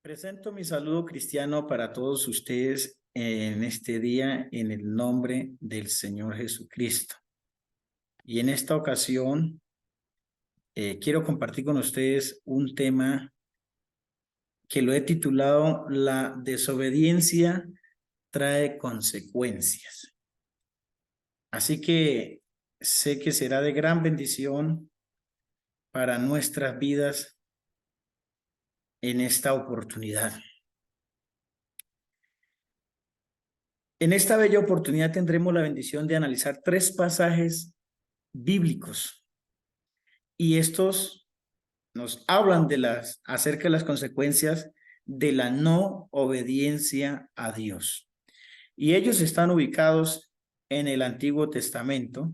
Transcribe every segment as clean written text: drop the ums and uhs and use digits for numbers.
Presento mi saludo cristiano para todos ustedes en este día en el nombre del Señor Jesucristo. Y en esta ocasión quiero compartir con ustedes un tema que lo he titulado La desobediencia trae consecuencias. Así que sé que será de gran bendición para nuestras vidas en esta oportunidad. En esta bella oportunidad tendremos la bendición de analizar 3 pasajes bíblicos y estos nos hablan acerca de las consecuencias de la no obediencia a Dios. Y ellos están ubicados en el Antiguo Testamento.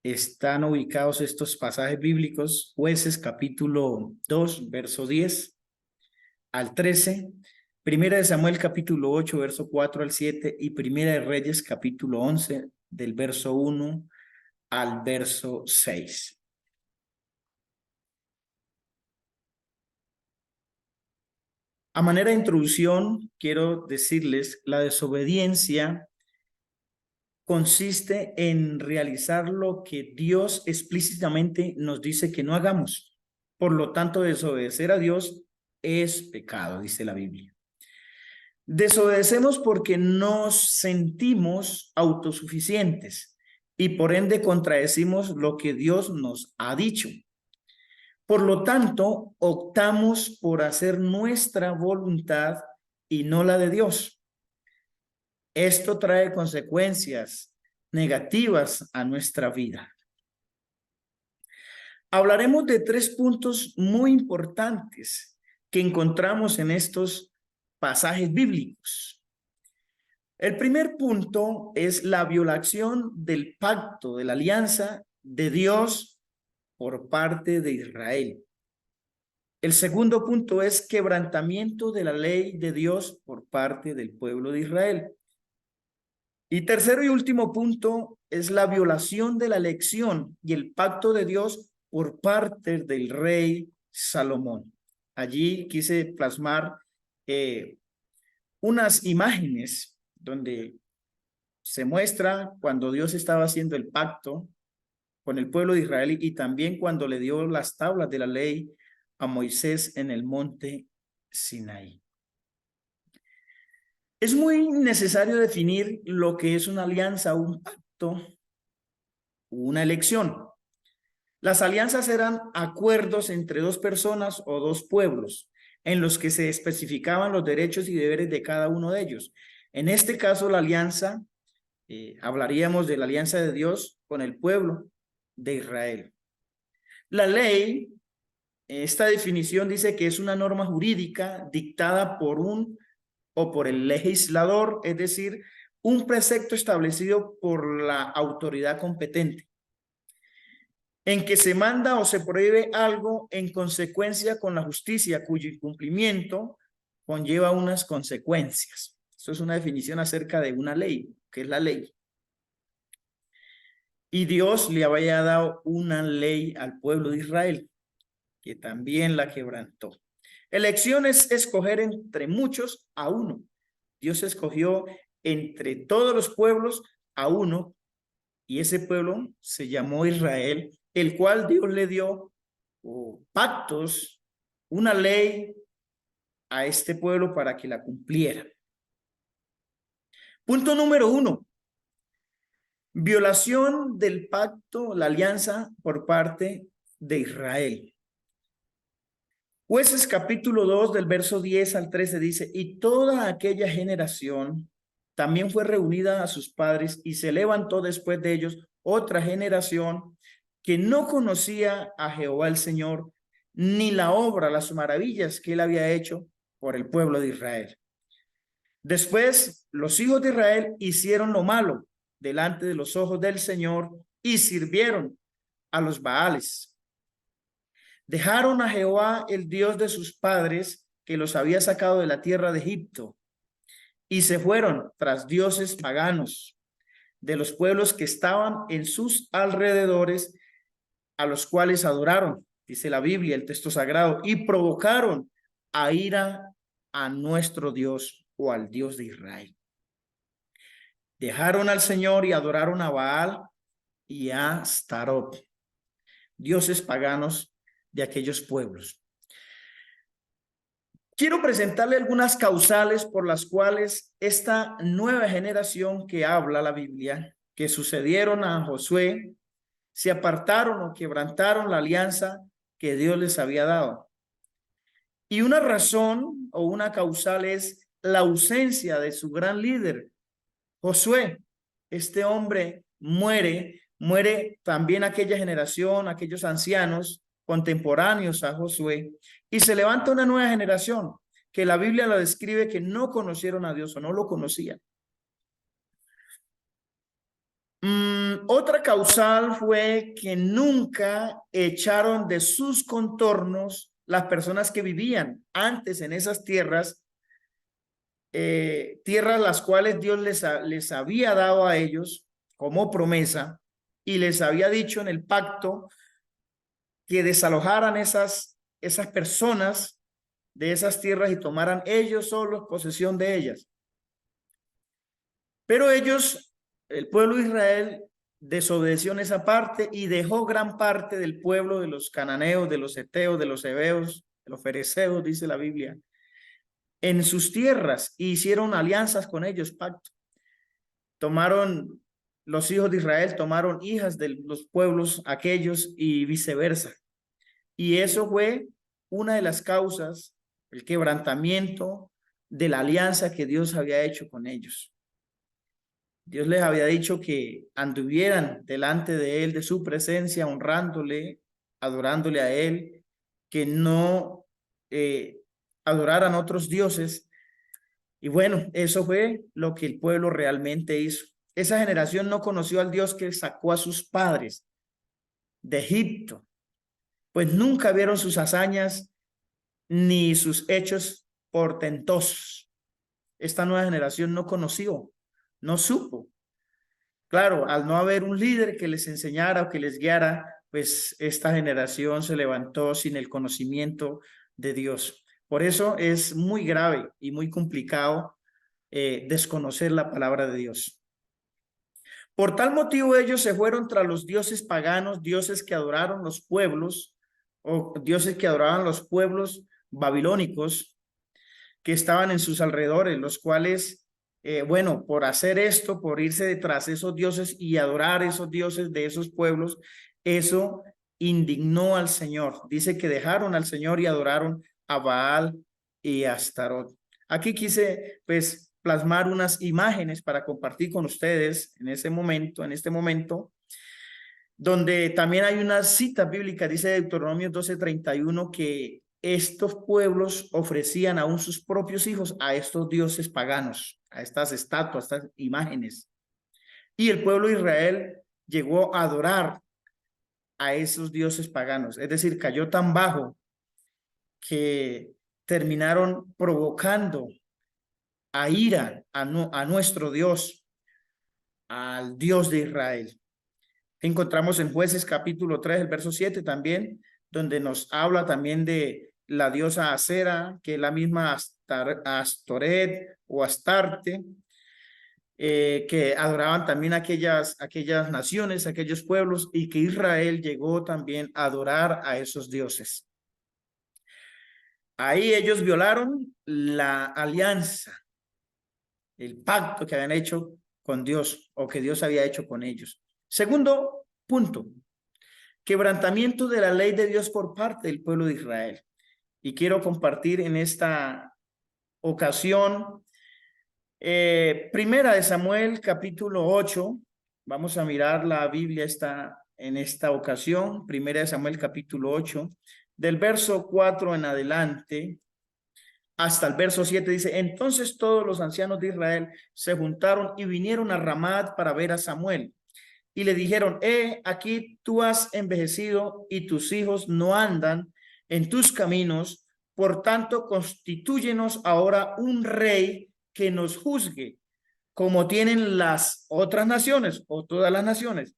Están ubicados estos pasajes bíblicos, Jueces capítulo 2, verso 10 al 13, Primera de Samuel capítulo 8, verso 4 al 7 y Primera de Reyes capítulo 11, del verso 1 al verso 6. A manera de introducción, quiero decirles, la desobediencia consiste en realizar lo que Dios explícitamente nos dice que no hagamos. Por lo tanto, desobedecer a Dios es pecado, dice la Biblia. Desobedecemos porque nos sentimos autosuficientes y por ende contradecimos lo que Dios nos ha dicho. Por lo tanto, optamos por hacer nuestra voluntad y no la de Dios. Esto trae consecuencias negativas a nuestra vida. Hablaremos de 3 puntos muy importantes que encontramos en estos pasajes bíblicos. El primer punto es la violación del pacto, de la alianza de Dios por parte de Israel. El segundo punto es quebrantamiento de la ley de Dios por parte del pueblo de Israel. Y tercero y último punto es la violación de la elección y el pacto de Dios por parte del rey Salomón. Allí quise plasmar unas imágenes donde se muestra cuando Dios estaba haciendo el pacto con el pueblo de Israel y también cuando le dio las tablas de la ley a Moisés en el monte Sinaí. Es muy necesario definir lo que es una alianza, un pacto, una elección. Las alianzas eran acuerdos entre 2 personas o 2 pueblos en los que se especificaban los derechos y deberes de cada uno de ellos. En este caso, la alianza, hablaríamos de la alianza de Dios con el pueblo de Israel. La ley, esta definición dice que es una norma jurídica dictada por un o por el legislador, es decir, un precepto establecido por la autoridad competente, en que se manda o se prohíbe algo en consecuencia con la justicia, cuyo incumplimiento conlleva unas consecuencias. Esto es una definición acerca de una ley, que es la ley. Y Dios le había dado una ley al pueblo de Israel, que también la quebrantó. Elección es escoger entre muchos a uno. Dios escogió entre todos los pueblos a uno, y ese pueblo se llamó Israel, el cual Dios le dio pactos, una ley a este pueblo para que la cumpliera. Punto número 1. Violación del pacto, la alianza por parte de Israel. Jueces capítulo 2 del verso 10 al 13 dice, y toda aquella generación también fue reunida a sus padres y se levantó después de ellos otra generación que no conocía a Jehová el Señor, ni la obra, las maravillas que él había hecho por el pueblo de Israel. Después los hijos de Israel hicieron lo malo delante de los ojos del Señor y sirvieron a los Baales. Dejaron a Jehová, el Dios de sus padres, que los había sacado de la tierra de Egipto, y se fueron tras dioses paganos de los pueblos que estaban en sus alrededores, a los cuales adoraron, dice la Biblia, el texto sagrado, y provocaron a ir a nuestro Dios o al Dios de Israel. Dejaron al Señor y adoraron a Baal y a Astarot, dioses paganos de aquellos pueblos. Quiero presentarle algunas causales por las cuales esta nueva generación que habla la Biblia, que sucedieron a Josué, se apartaron o quebrantaron la alianza que Dios les había dado. Y una razón o una causal es la ausencia de su gran líder, Josué. Este hombre muere también aquella generación, aquellos ancianos contemporáneos a Josué, y se levanta una nueva generación que la Biblia la describe que no conocieron a Dios o no lo conocían. Otra causal fue que nunca echaron de sus contornos las personas que vivían antes en esas tierras, tierras las cuales Dios les había dado a ellos como promesa y les había dicho en el pacto que desalojaran esas personas de esas tierras y tomaran ellos solos posesión de ellas. Pero ellos, el pueblo de Israel, desobedeció en esa parte y dejó gran parte del pueblo de los cananeos, de los heteos, de los heveos, de los fereceos, dice la Biblia, en sus tierras, e hicieron alianzas con ellos, pacto. Tomaron los hijos de Israel, tomaron hijas de los pueblos aquellos y viceversa. Y eso fue una de las causas, el quebrantamiento de la alianza que Dios había hecho con ellos. Dios les había dicho que anduvieran delante de él, de su presencia, honrándole, adorándole a él, que no adoraran otros dioses. Y bueno, eso fue lo que el pueblo realmente hizo. Esa generación no conoció al Dios que sacó a sus padres de Egipto, pues nunca vieron sus hazañas ni sus hechos portentosos. Esta nueva generación no conoció, no supo. Claro, al no haber un líder que les enseñara o que les guiara, pues esta generación se levantó sin el conocimiento de Dios. Por eso es muy grave y muy complicado desconocer la palabra de Dios. Por tal motivo ellos se fueron tras los dioses paganos, dioses que adoraron los pueblos, o dioses que adoraban los pueblos babilónicos que estaban en sus alrededores, los cuales, bueno, por hacer esto, por irse detrás de esos dioses y adorar esos dioses de esos pueblos, eso indignó al Señor. Dice que dejaron al Señor y adoraron a Baal y a Astarot. Aquí quise, pues, plasmar unas imágenes para compartir con ustedes en este momento, donde también hay una cita bíblica, dice Deuteronomio 12:31, que estos pueblos ofrecían aún sus propios hijos a estos dioses paganos, a estas estatuas, a estas imágenes. Y el pueblo de Israel llegó a adorar a esos dioses paganos, es decir, cayó tan bajo que terminaron provocando a ira a nuestro Dios, al Dios de Israel. Encontramos en Jueces capítulo 3, el verso 7 también, donde nos habla también de la diosa Acera, que es la misma Astoret o Astarte, que adoraban también aquellas naciones, aquellos pueblos, y que Israel llegó también a adorar a esos dioses. Ahí ellos violaron la alianza, el pacto que habían hecho con Dios o que Dios había hecho con ellos. Segundo punto, quebrantamiento de la ley de Dios por parte del pueblo de Israel. Y quiero compartir en esta ocasión Primera de Samuel capítulo 8. Vamos a mirar la Biblia en esta ocasión. Primera de Samuel capítulo 8, del verso 4 en adelante hasta el verso 7 dice: entonces todos los ancianos de Israel se juntaron y vinieron a Ramat para ver a Samuel. Y le dijeron: aquí tú has envejecido y tus hijos no andan en tus caminos, por tanto constitúyenos ahora un rey que nos juzgue, como tienen las otras naciones o todas las naciones.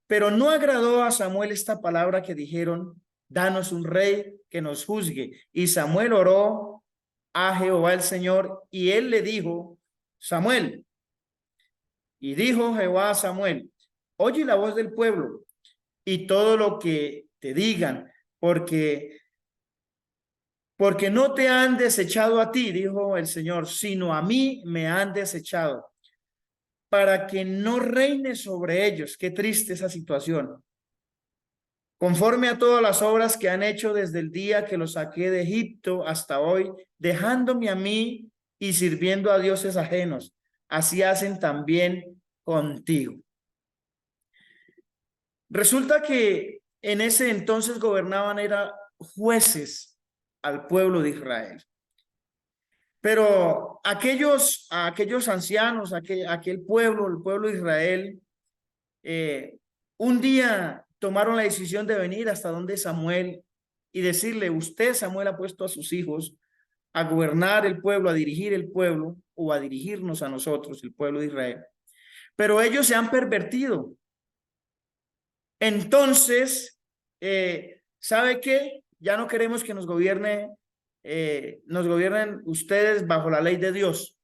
Pero no agradó a Samuel esta palabra que dijeron: danos un rey que nos juzgue. Y Samuel oró a Jehová el Señor, y él le dijo, Samuel. Y dijo Jehová a Samuel, oye la voz del pueblo y todo lo que te digan, porque no te han desechado a ti, dijo el Señor, sino a mí me han desechado, para que no reine sobre ellos. Qué triste esa situación. Conforme a todas las obras que han hecho desde el día que los saqué de Egipto hasta hoy, dejándome a mí y sirviendo a dioses ajenos, así hacen también contigo. Resulta que en ese entonces gobernaban eran jueces al pueblo de Israel. Pero aquellos ancianos, aquel pueblo, el pueblo de Israel, un día tomaron la decisión de venir hasta donde Samuel y decirle, usted, Samuel, ha puesto a sus hijos a gobernar el pueblo, a dirigir el pueblo o a dirigirnos a nosotros, el pueblo de Israel. Pero ellos se han pervertido. Entonces, ¿sabe qué? Ya no queremos que nos gobiernen ustedes bajo la ley de Dios.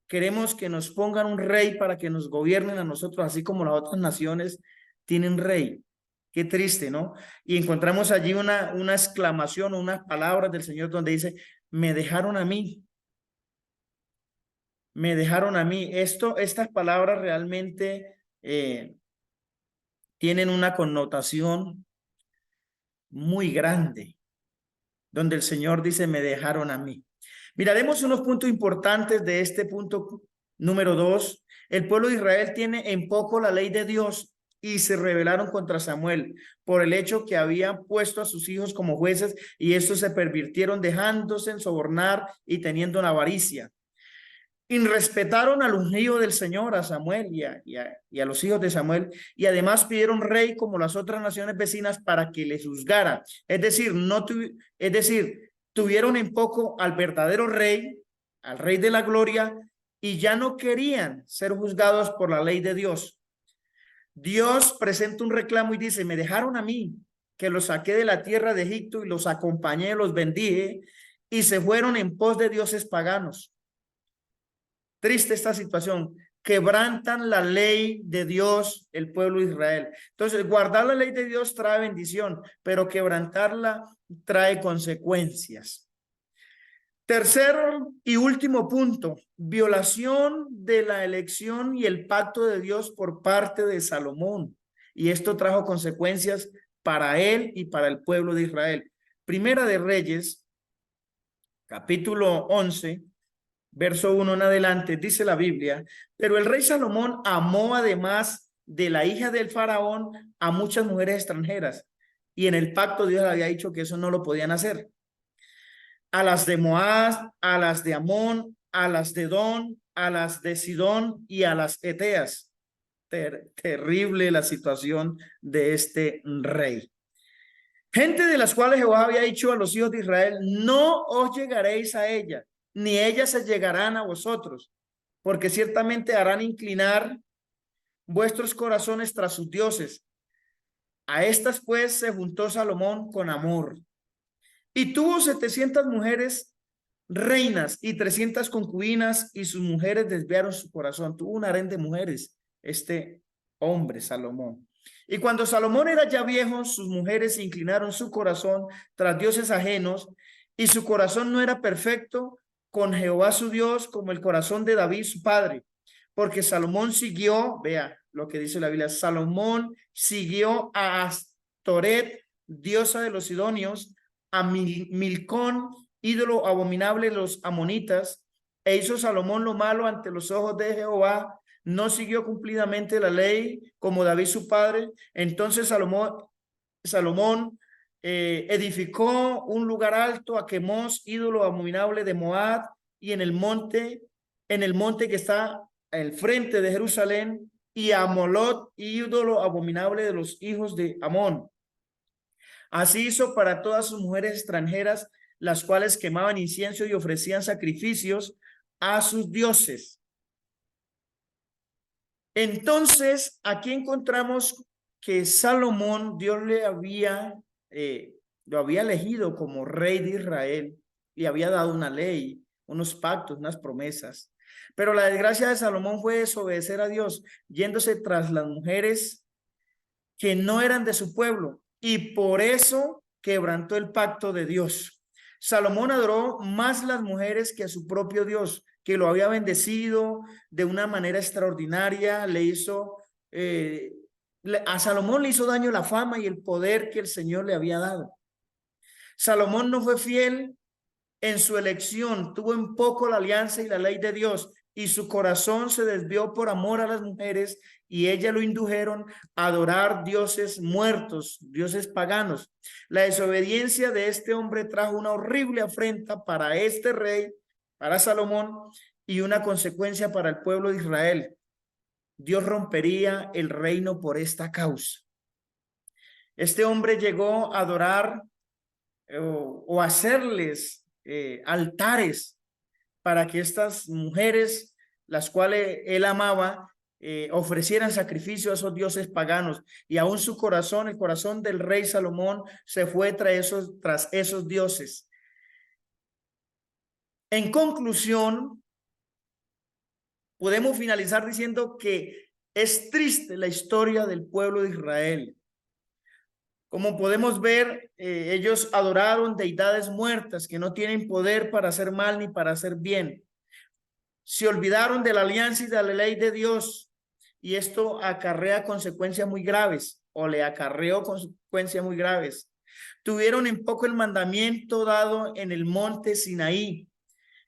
Queremos que nos pongan un rey para que nos gobiernen a nosotros, así como las otras naciones tienen rey. Qué triste, ¿no? Y encontramos allí una exclamación, unas palabras del Señor donde dice, me dejaron a mí. Me dejaron a mí. Estas palabras realmente tienen una connotación muy grande, donde el Señor dice, me dejaron a mí. Miraremos unos puntos importantes de este punto número 2. El pueblo de Israel tiene en poco la ley de Dios y se rebelaron contra Samuel por el hecho que habían puesto a sus hijos como jueces y estos se pervirtieron dejándose sobornar y teniendo una avaricia. Irrespetaron al ungido del Señor, a Samuel y a los hijos de Samuel, y además pidieron rey como las otras naciones vecinas para que les juzgara. Es decir, tuvieron en poco al verdadero rey, al rey de la gloria, y ya no querían ser juzgados por la ley de Dios. Dios presenta un reclamo y dice, me dejaron a mí, que los saqué de la tierra de Egipto y los acompañé, los bendije, y se fueron en pos de dioses paganos. Triste esta situación. Quebrantan la ley de Dios, el pueblo de Israel. Entonces, guardar la ley de Dios trae bendición, pero quebrantarla trae consecuencias. Tercer y último punto, violación de la elección y el pacto de Dios por parte de Salomón. Y esto trajo consecuencias para él y para el pueblo de Israel. Primera de Reyes, capítulo 11. Verso 1 en adelante, dice la Biblia, pero el rey Salomón amó además de la hija del faraón a muchas mujeres extranjeras y en el pacto Dios había dicho que eso no lo podían hacer. A las de Moab, a las de Amón, a las de Edom, a las de Sidón y a las Eteas. Terrible la situación de este rey. Gente de las cuales Jehová había dicho a los hijos de Israel, no os llegaréis a ella, ni ellas se llegarán a vosotros, porque ciertamente harán inclinar vuestros corazones tras sus dioses. A estas pues se juntó Salomón con amor, y tuvo 700 mujeres reinas y 300 concubinas, y sus mujeres desviaron su corazón. Tuvo un harén de mujeres, este hombre Salomón. Y cuando Salomón era ya viejo, sus mujeres inclinaron su corazón tras dioses ajenos, y su corazón no era perfecto con Jehová su Dios como el corazón de David su padre, porque Salomón siguió, vea lo que dice la Biblia, Salomón siguió a Astoret, diosa de los sidonios, a Milcón, ídolo abominable de los amonitas, e hizo Salomón lo malo ante los ojos de Jehová. No siguió cumplidamente la ley como David su padre. Entonces Salomón edificó un lugar alto a Quemos, ídolo abominable de Moab, y en el monte que está al frente de Jerusalén, y a Molot, ídolo abominable de los hijos de Amón. Así hizo para todas sus mujeres extranjeras, las cuales quemaban incienso y ofrecían sacrificios a sus dioses. Entonces, aquí encontramos que Salomón, Dios le había lo había elegido como rey de Israel y había dado una ley, unos pactos, unas promesas. Pero la desgracia de Salomón fue desobedecer a Dios, yéndose tras las mujeres que no eran de su pueblo, y por eso quebrantó el pacto de Dios. Salomón adoró más las mujeres que a su propio Dios, que lo había bendecido de una manera extraordinaria. A Salomón le hizo daño la fama y el poder que el Señor le había dado. Salomón no fue fiel en su elección, tuvo en poco la alianza y la ley de Dios, y su corazón se desvió por amor a las mujeres, y ellas lo indujeron a adorar dioses muertos, dioses paganos. La desobediencia de este hombre trajo una horrible afrenta para este rey, para Salomón, y una consecuencia para el pueblo de Israel. Dios rompería el reino por esta causa. Este hombre llegó a adorar o hacerles altares para que estas mujeres, las cuales él amaba, ofrecieran sacrificio a esos dioses paganos, y aún su corazón, el corazón del rey Salomón, se fue tras esos dioses. En conclusión, podemos finalizar diciendo que es triste la historia del pueblo de Israel. Como podemos ver, ellos adoraron deidades muertas que no tienen poder para hacer mal ni para hacer bien. Se olvidaron de la alianza y de la ley de Dios, y esto acarrea consecuencias muy graves, o le acarreó consecuencias muy graves. Tuvieron en poco el mandamiento dado en el monte Sinaí,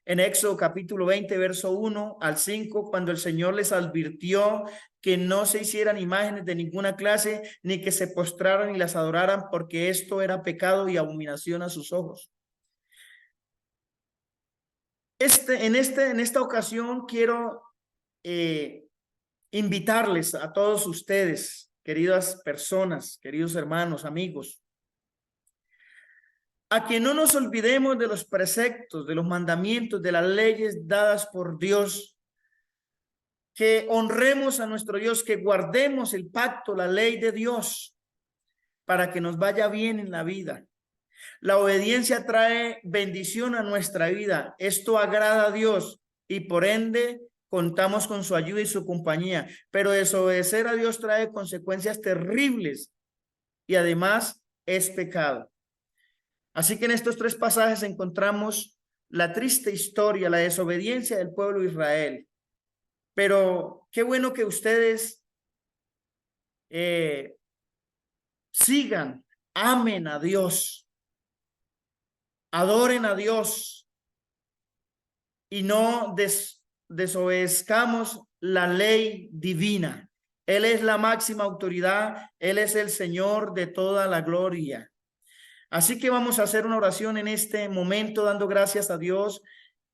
en Éxodo capítulo 20, verso 1 al 5, cuando el Señor les advirtió que no se hicieran imágenes de ninguna clase, ni que se postraran y las adoraran, porque esto era pecado y abominación a sus ojos. En esta ocasión quiero invitarles a todos ustedes, queridas personas, queridos hermanos, amigos, a que no nos olvidemos de los preceptos, de los mandamientos, de las leyes dadas por Dios, que honremos a nuestro Dios, que guardemos el pacto, la ley de Dios, para que nos vaya bien en la vida. La obediencia trae bendición a nuestra vida. Esto agrada a Dios y por ende contamos con su ayuda y su compañía. Pero desobedecer a Dios trae consecuencias terribles y además es pecado. Así que en estos tres pasajes encontramos la triste historia, la desobediencia del pueblo de Israel. Pero qué bueno que ustedes sigan, amen a Dios, adoren a Dios y no desobedezcamos la ley divina. Él es la máxima autoridad, Él es el Señor de toda la gloria. Así que vamos a hacer una oración en este momento, dando gracias a Dios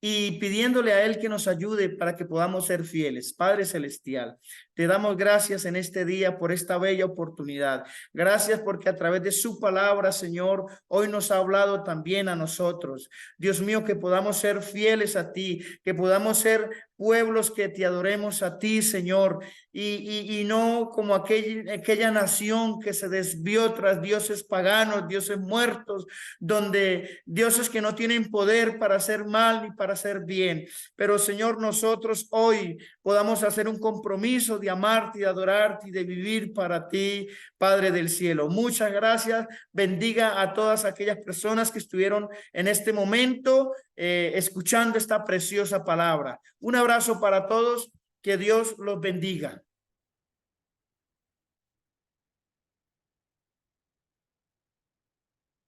y pidiéndole a Él que nos ayude para que podamos ser fieles. Padre Celestial, te damos gracias en este día por esta bella oportunidad. Gracias porque a través de su palabra, Señor, hoy nos ha hablado también a nosotros. Dios mío, que podamos ser fieles a ti, que podamos ser pueblos que te adoremos a ti, Señor, y no como aquella nación que se desvió tras dioses paganos, dioses muertos, donde dioses que no tienen poder para hacer mal ni para hacer bien. Pero Señor, nosotros hoy podamos hacer un compromiso de amarte y de adorarte y de vivir para ti, Padre del cielo. Muchas gracias. Bendiga a todas aquellas personas que estuvieron en este momento escuchando esta preciosa palabra. Un abrazo para todos. Que Dios los bendiga.